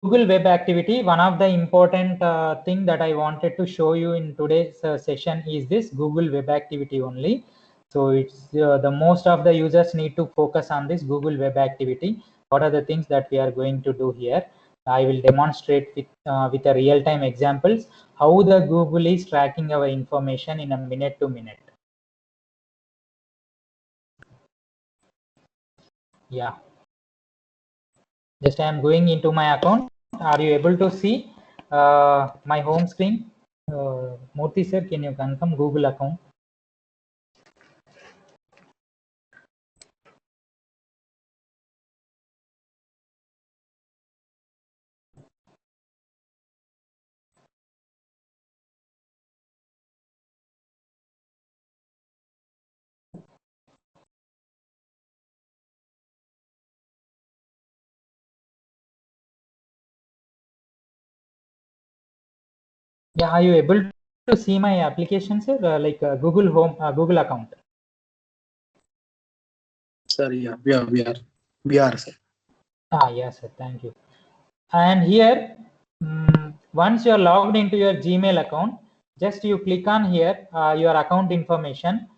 Google Web Activity, one of the important thing that I wanted to show you in today's session is this Google Web Activity only. So it's the most of the users need to focus on this Google Web Activity. What are the things that we are going to do here? I will demonstrate with a real-time examples how the Google is tracking our information in a minute to minute. Yeah. Just I am going into my account. Are you able to see my home screen? Murthy sir, can you confirm Google account? Yeah, are you able to see my application, sir? Google Home, Google account. Sir, yeah, we are, sir. Yes, sir. Thank you. And here, once you are logged into your Gmail account, just you click on here your account information.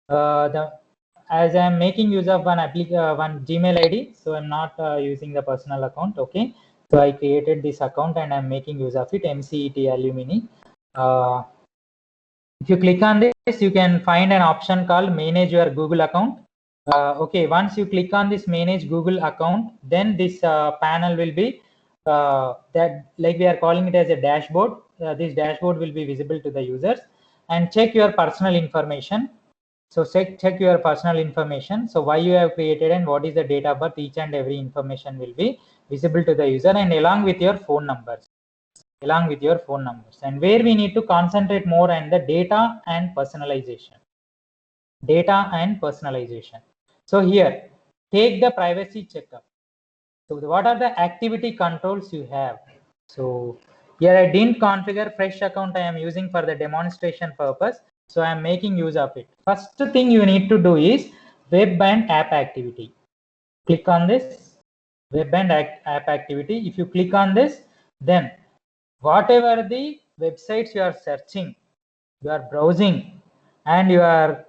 As I am making use of one Gmail ID, so I'm not using the personal account. Okay, so I created this account and I'm making use of it. MCET Alumni. If you click on this, you can find an option called Manage Your Google Account. Okay, once you click on this Manage Google Account, then this panel will be that, like we are calling it as a dashboard. This dashboard will be visible to the users, and check your personal information. So check your personal information. So why you have created and what is the date of birth, each and every information will be visible to the user, and along with your phone numbers. And where we need to concentrate more on the data and personalization. So here, take the privacy checkup. So what are the activity controls you have? So here I didn't configure fresh account. I am using for the demonstration purpose. So I am making use of it. First thing you need to do is web and app activity. Click on this web and app activity. If you click on this, then whatever the websites you are searching, you are browsing, and you are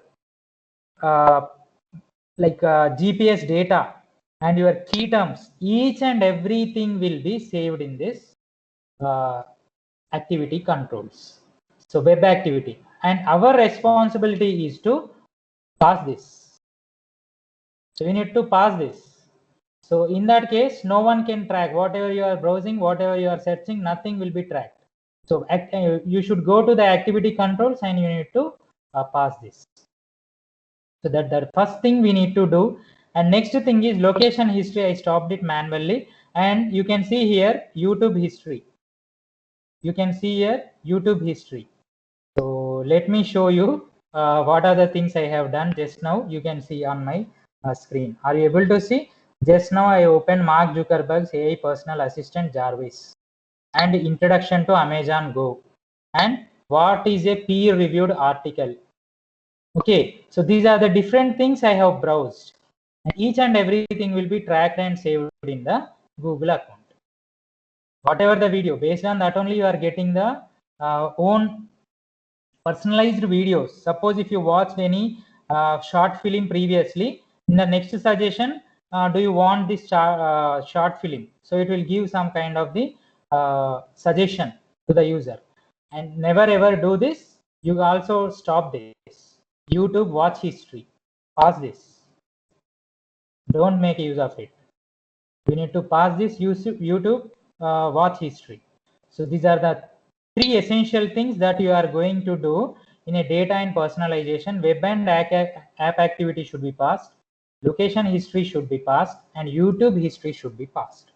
GPS data and your key terms, each and everything will be saved in this activity controls. So web activity, and our responsibility is to pass this. So we need to pass this. So in that case, no one can track whatever you are browsing, whatever you are searching, nothing will be tracked. So you should go to the activity controls and you need to pass this. So that the first thing we need to do. And next thing is location history. I stopped it manually, and you can see here YouTube history. You can see here YouTube history. So let me show you what are the things I have done just now. You can see on my screen. Are you able to see? Just now I opened Mark Zuckerberg's AI personal assistant Jarvis and introduction to Amazon Go, and what is a peer-reviewed article. Okay, so these are the different things I have browsed, and each and everything will be tracked and saved in the Google account. Whatever the video, based on that only you are getting the own personalized videos. Suppose if you watched any short film previously, in the next suggestion, do you want this short film? So it will give some kind of the suggestion to the user. And never ever do this. You also stop this. YouTube watch history. Pause this. Don't make use of it. We need to pass this YouTube watch history. So these are the three essential things that you are going to do in a data and personalization. Web and app activity should be passed, location history should be passed, and YouTube history should be passed.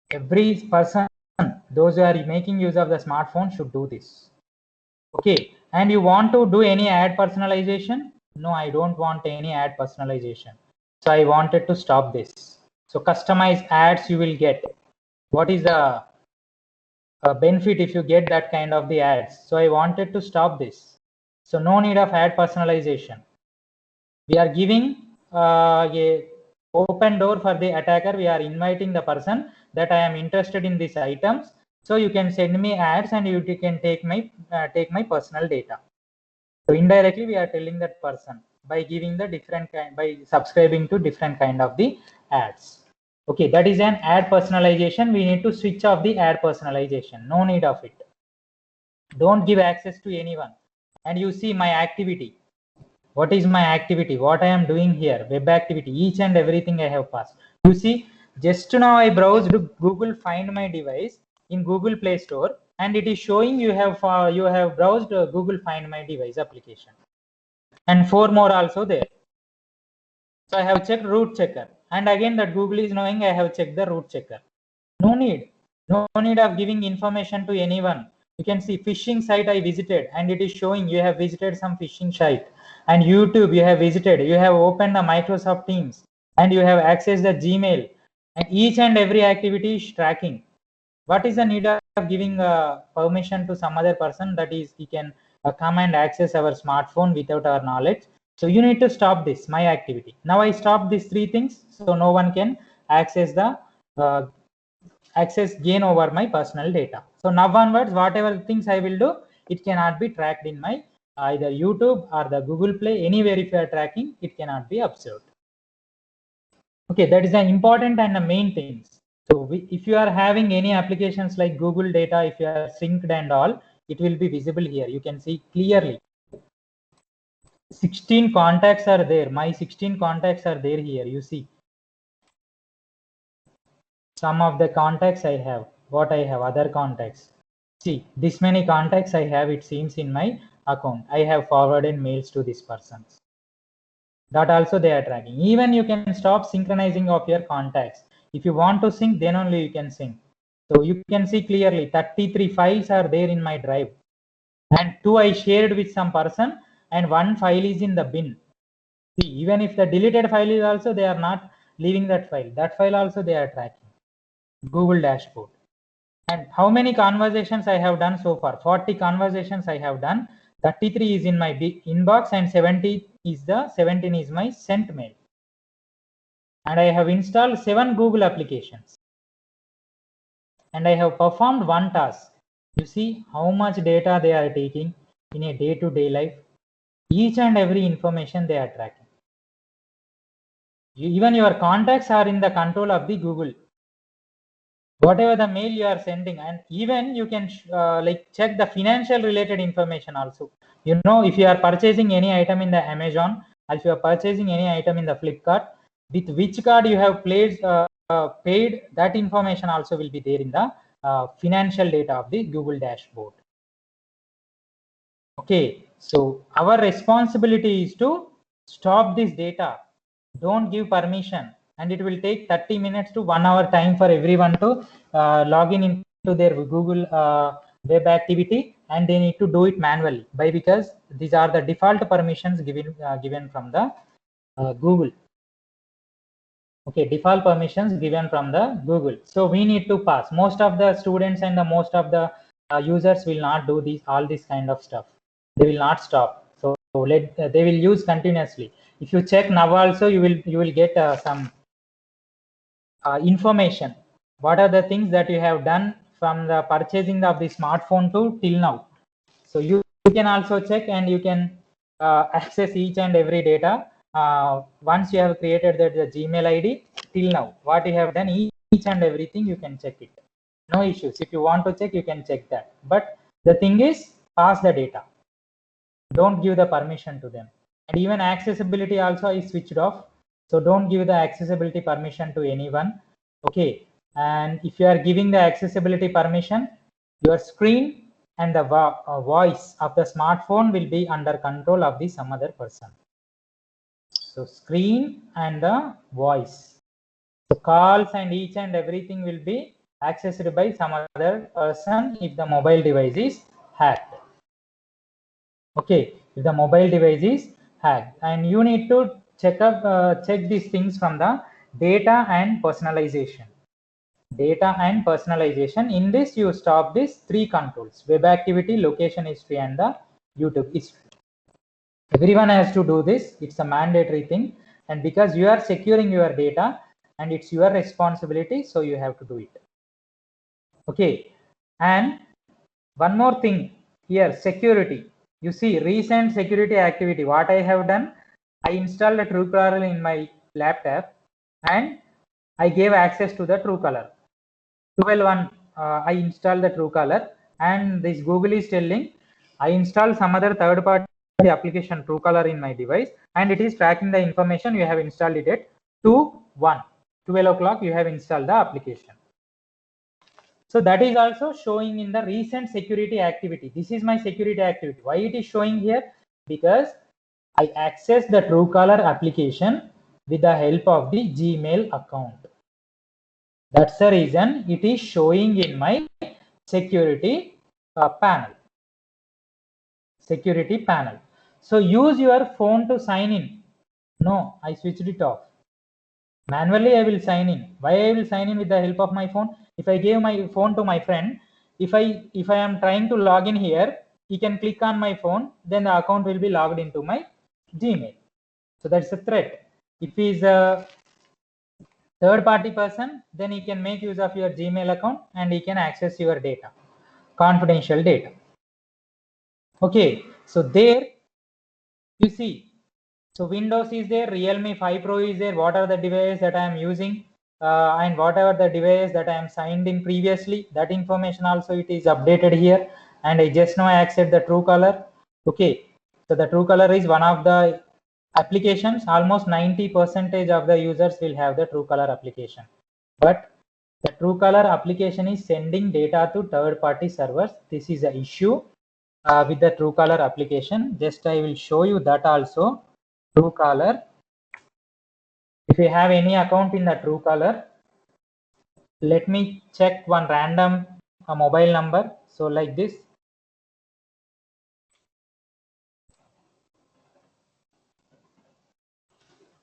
Every person, those who are making use of the smartphone, should do this. Okay, and you want to do any ad personalization? No, I don't want any ad personalization. So I wanted to stop this. So customized ads you will get. What is the benefit if you get that kind of the ads? So I wanted to stop this. So no need of ad personalization. We are giving a open door for the attacker. We are inviting the person that I am interested in these items. So you can send me ads and you can take my personal data. So indirectly we are telling that person by giving the different kind, by subscribing to different kind of the ads. Okay, that is an ad personalization. We need to switch off the ad personalization. No need of it. Don't give access to anyone. And you see my activity. What is my activity? What I am doing here? Web activity. Each and everything I have passed. You see, just now I browsed Google Find My Device in Google Play Store, and it is showing you have browsed Google Find My Device application, and 4 more also there. So I have checked root checker, and again that Google is knowing I have checked the root checker. No need of giving information to anyone. You can see phishing site I visited, and it is showing you have visited some phishing site. And YouTube you have visited, you have opened the Microsoft Teams, and you have accessed the Gmail, and each and every activity is tracking. What is the need of giving permission to some other person, that is he can come and access our smartphone without our knowledge? So you need to stop this, my activity. Now I stop these 3 things, so no one can access the gain over my personal data. So now onwards, whatever things I will do, it cannot be tracked in my either YouTube or the Google Play. Anywhere if you are tracking, it cannot be observed. Okay, that is the important and the main things. So if you are having any applications like Google data, if you are synced and all, it will be visible here. You can see clearly 16 contacts are there. My 16 contacts are there here. You see some of the contacts I have, what I have, other contacts. See, this many contacts I have, it seems, in my account. I have forwarded mails to these persons. That also they are tracking. Even you can stop synchronizing of your contacts. If you want to sync, then only you can sync. So you can see clearly 33 files are there in my drive, and 2 I shared with some person, and 1 file is in the bin. See, even if the deleted file is also, they are not leaving that file. That file also they are tracking. Google dashboard. And how many conversations I have done so far? 40 conversations I have done. 33 is in my inbox, and 17 is my sent mail. And I have installed 7 Google applications. And I have performed 1 task. You see how much data they are taking in a day-to-day life. Each and every information they are tracking. Even your contacts are in the control of the Google. Whatever the mail you are sending, and even you can like check the financial related information also. You know, if you are purchasing any item in the Amazon, or if you are purchasing any item in the Flipkart, with which card you have paid, that information also will be there in the financial data of the Google dashboard. Okay, so our responsibility is to stop this data. Don't give permission, and it will take 30 minutes to 1 hour time for everyone to log in into their Google web activity, and they need to do it manually. Why? Because these are the default permissions given from the Google. Okay, default permissions given from the Google. So we need to pass. Most of the students and the most of the users will not do all this kind of stuff. They will not stop. So they will use continuously. If you check now also, you will get some information. What are the things that you have done from the purchasing of the smartphone to till now? So you can also check, and you can access each and every data once you have created the Gmail ID till now. What you have done, each and everything you can check it. No issues. If you want to check, you can check that. But the thing is, pass the data. Don't give the permission to them. And even accessibility also is switched off. So don't give the accessibility permission to anyone. Okay. And if you are giving the accessibility permission, your screen and the voice of the smartphone will be under control of some other person. So screen and the voice. So calls and each and everything will be accessed by some other person if the mobile device is hacked. Okay, if the mobile device is hacked, and you need to check these things from the data and personalization. Data and personalization. In this, you stop these 3 controls: web activity, location history, and the YouTube history. Everyone has to do this. It's a mandatory thing, and because you are securing your data and it's your responsibility, so you have to do it. Okay, and one more thing here, security. You see, recent security activity. What I have done, I installed a Truecaller in my laptop and I gave access to the Truecaller. 12.1 I installed the Truecaller, and this Google is telling I installed some other third-party application Truecaller in my device, and it is tracking the information you have installed it at 2:1, 12 o'clock you have installed the application. So that is also showing in the recent security activity. This is my security activity. Why it is showing here? Because I access the Truecaller application with the help of the Gmail account. That's the reason it is showing in my security panel. Security panel. So use your phone to sign in. No, I switched it off. Manually I will sign in. Why I will sign in with the help of my phone? If I gave my phone to my friend, if I am trying to log in here, he can click on my phone, then the account will be logged into my Gmail. So that's a threat. If he is a third party person, then he can make use of your Gmail account and he can access your data, confidential data. Okay, so there you see, so Windows is there, Realme 5 Pro is there, what are the devices that I am using, and whatever the device that I am signed in previously, that information also it is updated here. And I just now accept the Truecaller. Okay, so the Truecaller is one of the applications. Almost 90% of the users will have the Truecaller application, but the Truecaller application is sending data to third-party servers. This is an issue with the Truecaller application. Just I will show you that also. Truecaller. If you have any account in the Truecaller, let me check one random mobile number. So like this.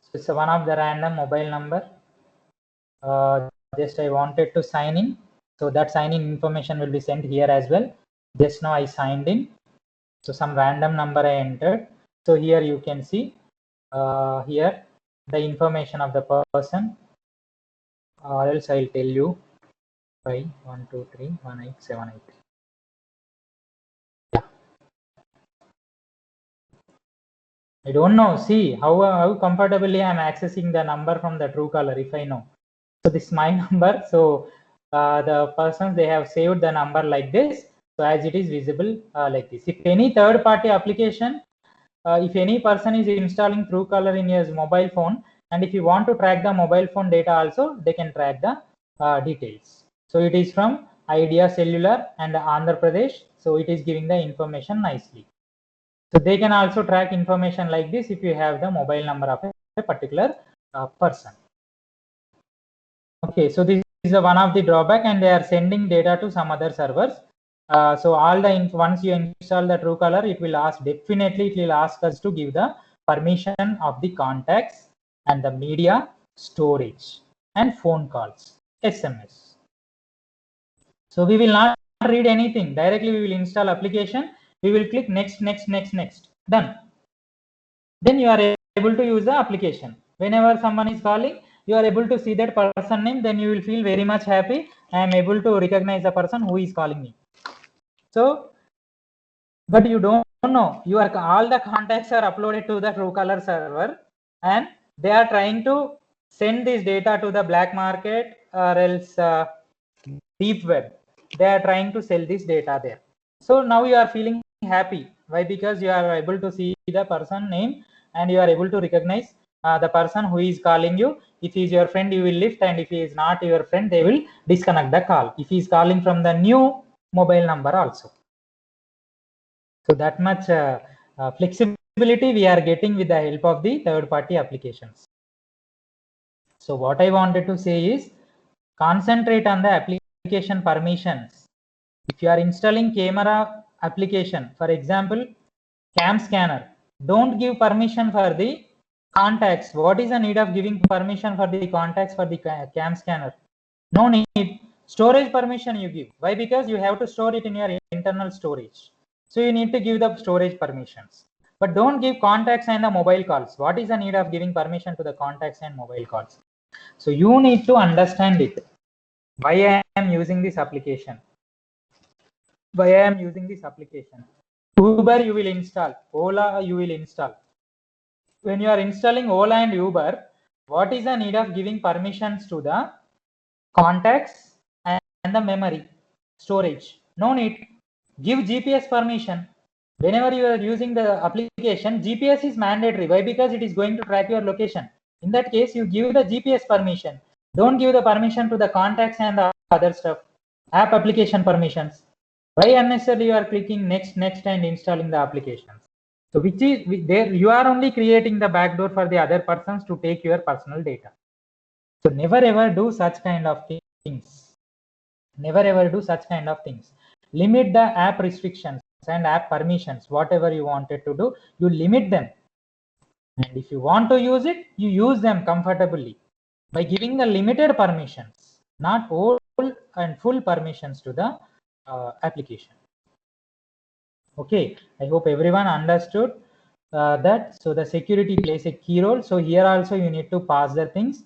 So it's one of the random mobile number. Just I wanted to sign in. So that sign in information will be sent here as well. Just now I signed in. So some random number I entered. So here you can see here the information of the person, or else I'll tell you. 5 1 2 3 1 8 7 8. Yeah. I don't know. See how comfortably I'm accessing the number from the Truecaller if I know. So this is my number. So the persons, they have saved the number like this. So as it is visible like this. If any third party application, if any person is installing Truecaller in his mobile phone, and if you want to track the mobile phone data also, they can track the details. So it is from Idea Cellular and Andhra Pradesh. So it is giving the information nicely. So they can also track information like this if you have the mobile number of a particular person. Okay, so this is one of the drawback, and they are sending data to some other servers. So all the once you install the Truecaller, it will ask, definitely it will ask us to give the permission of the contacts and the media storage and phone calls, SMS. So we will not read anything directly. We will install application. We will click next, done. Then you are able to use the application. Whenever someone is calling, you are able to see that person name. Then you will feel very much happy. I am able to recognize the person who is calling me. So, but you don't know, all the contacts are uploaded to the Truecaller server, and they are trying to send this data to the black market or else deep web. They are trying to sell this data there. So now you are feeling happy. Why? Because you are able to see the person name and you are able to recognize the person who is calling you. If he is your friend, you will lift, and if he is not your friend, they will disconnect the call. If he is calling from the new mobile number also. So that much flexibility we are getting with the help of the third-party applications. So what I wanted to say is, concentrate on the application permissions. If you are installing camera application, for example, cam scanner, don't give permission for the contacts. What is the need of giving permission for the contacts for the cam scanner? No need. Storage permission you give. Why? Because you have to store it in your internal storage. So you need to give the storage permissions. But don't give contacts and the mobile calls. What is the need of giving permission to the contacts and mobile calls? So you need to understand it. Why I am using this application? Why I am using this application? Uber you will install, Ola you will install. When you are installing Ola and Uber, what is the need of giving permissions to the contacts and the memory storage? No need. Give GPS permission. Whenever you are using the application, GPS is mandatory. Why? Because it is going to track your location. In that case, you give the GPS permission. Don't give the permission to the contacts and the other stuff. App application permissions. Why unnecessarily you are clicking next and installing the applications? So which is there you are only creating the backdoor for the other persons to take your personal data. So never ever do such kind of things. Never ever do such kind of things. Limit the app restrictions and app permissions. Whatever you wanted to do, you limit them. And if you want to use it, you use them comfortably by giving the limited permissions, not all and full permissions to the application. Okay, I hope everyone understood that. So the security plays a key role. So here also you need to pass the things.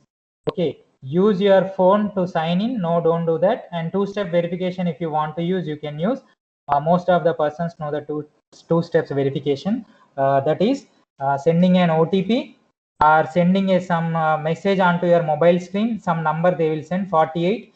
Okay, use your phone to sign in. No, don't do that. And two-step verification, if you want to use, you can use. Most of the persons know the two steps verification. That is sending an OTP or sending some message onto your mobile screen. Some number they will send 48.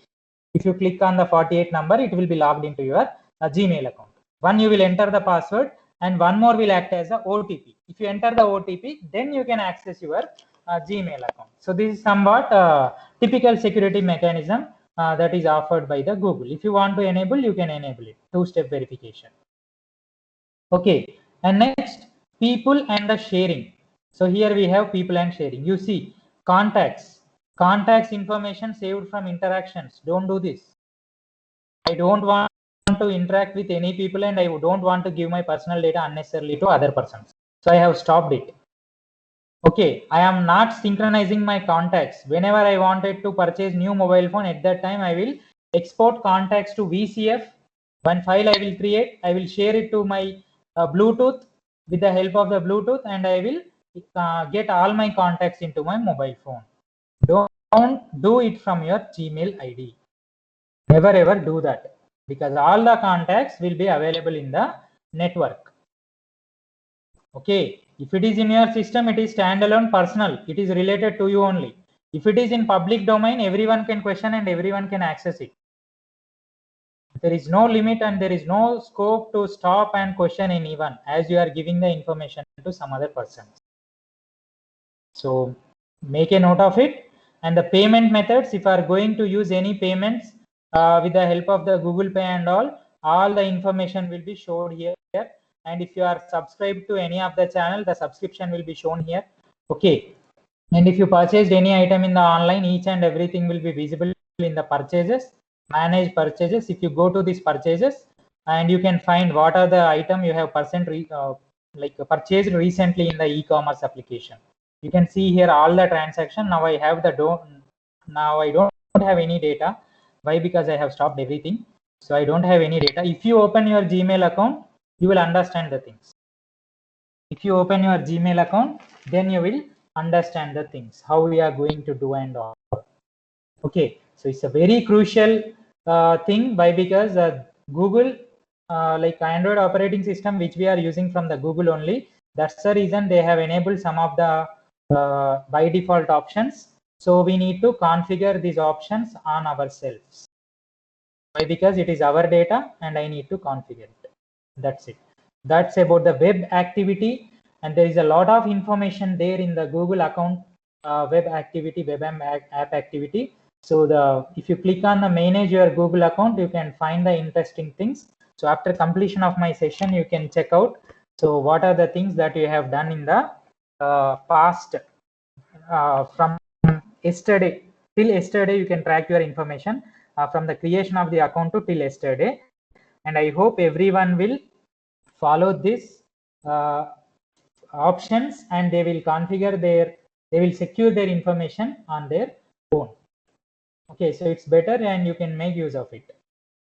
If you click on the 48 number, it will be logged into your Gmail account. One you will enter the password and one more will act as a OTP. If you enter the OTP, then you can access your Gmail account. So this is somewhat typical security mechanism that is offered by the Google. If you want to enable, you can enable it. Two-step verification. Okay, and next, people and the sharing. So here we have people and sharing. You see, contacts information saved from interactions. Don't do this. I don't want to interact with any people and I don't want to give my personal data unnecessarily to other persons. So I have stopped it. Okay, I am not synchronizing my contacts. Whenever I wanted to purchase new mobile phone, at that time I will export contacts to VCF. One file I will create, I will share it to my Bluetooth with the help of the Bluetooth, and I will get all my contacts into my mobile phone. Don't do it from your Gmail ID. Never ever do that, because all the contacts will be available in the network. Okay, if it is in your system, it is standalone personal. It is related to you only. If it is in public domain, everyone can question and everyone can access it. There is no limit and there is no scope to stop and question anyone as you are giving the information to some other person. So make a note of it. And the payment methods, if you are going to use any payments with the help of the Google Pay and all the information will be shown here. And if you are subscribed to any of the channel, the subscription will be shown here. Okay. And if you purchased any item in the online, each and everything will be visible in the purchases, manage purchases. If you go to these purchases, and you can find what are the item you have purchased recently in the e-commerce application. You can see here all the transaction. Now I have now I don't have any data. Why? Because I have stopped everything. So I don't have any data. If you open your Gmail account, you will understand the things. If you open your Gmail account, then you will understand the things, how we are going to do and all. Okay, so it's a very crucial thing. Why? Because Google, like Android operating system, which we are using from the Google only, that's the reason they have enabled some of the by default options. So we need to configure these options on ourselves. Why? Because it is our data and I need to configure it. That's it. That's about the web activity, and there is a lot of information there in the Google account web activity, web app activity. So if you click on the manage your Google account, you can find the interesting things. So after completion of my session, you can check out. So what are the things that you have done in the past from yesterday till yesterday? You can track your information from the creation of the account to till yesterday, and I hope everyone will follow this options and they will configure they will secure their information on their phone. Okay, so it's better and you can make use of it.